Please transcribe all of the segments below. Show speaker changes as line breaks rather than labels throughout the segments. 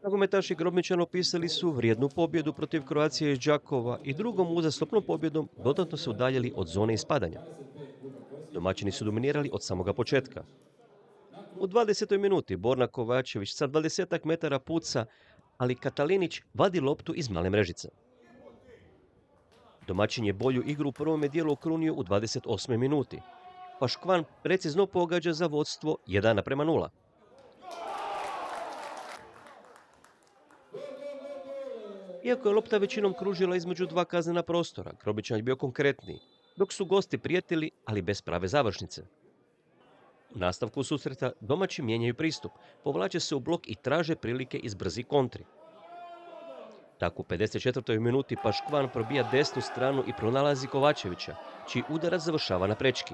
Nogometaši Grobničana opisali su vrijednu pobjedu protiv Kroacije iz Đakova i drugom uzastopnom pobjedom dodatno se udaljili od zone ispadanja. Domaćini su dominirali od samoga početka. U 20. minuti Borna Kovačević sa 20 metara puca, ali Katalinić vadi loptu iz male mrežice. Domaćin je bolju igru u prvome dijelu okrunio u 28. minuti. Paškvan precizno pogađa za vodstvo 1:0. Iako je lopta većinom kružila između dva kaznena prostora, Grobičan je bio konkretniji, dok su gosti prijetili, ali bez prave završnice. U nastavku susreta domaći mijenjaju pristup, povlače se u blok i traže prilike iz brzi kontri. Tako u 54. minuti Paškvan probija desnu stranu i pronalazi Kovačevića, čiji udarac završava na prečki.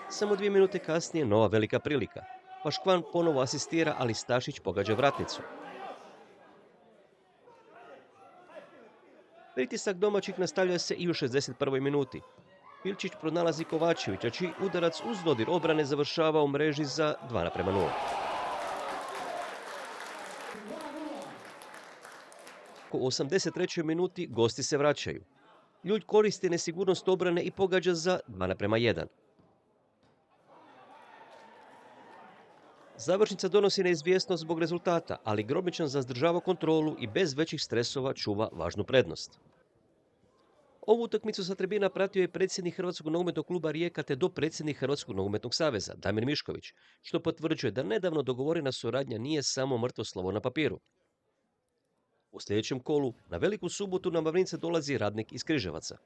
Samo 2 minute kasnije nova velika prilika. Paškvan ponovo asistira, ali Stašić pogađa vratnicu. Pritisak domaćih nastavlja se i u 61. minuti. Pilčić pronalazi Kovačevića, čiji udarac uz dodir obrane završava u mreži za 2:0. U 83. minuti gosti se vraćaju. Ljulj koristi nesigurnost obrane i pogađa za 2:1. Završnica donosi neizvjesnost zbog rezultata, ali Grobničan zadržava kontrolu i bez većih stresova čuva važnu prednost. Ovu utakmicu sa tribina pratio je predsjednik Hrvatskog nogometnog kluba Rijeka te dopredsjednik Hrvatskog nogometnog saveza, Damir Mišković, što potvrđuje da nedavno dogovorena suradnja nije samo mrtvo slovo na papiru. U sljedećem kolu, na Veliku subotu, na Mavrince dolazi Radnik iz Križevaca.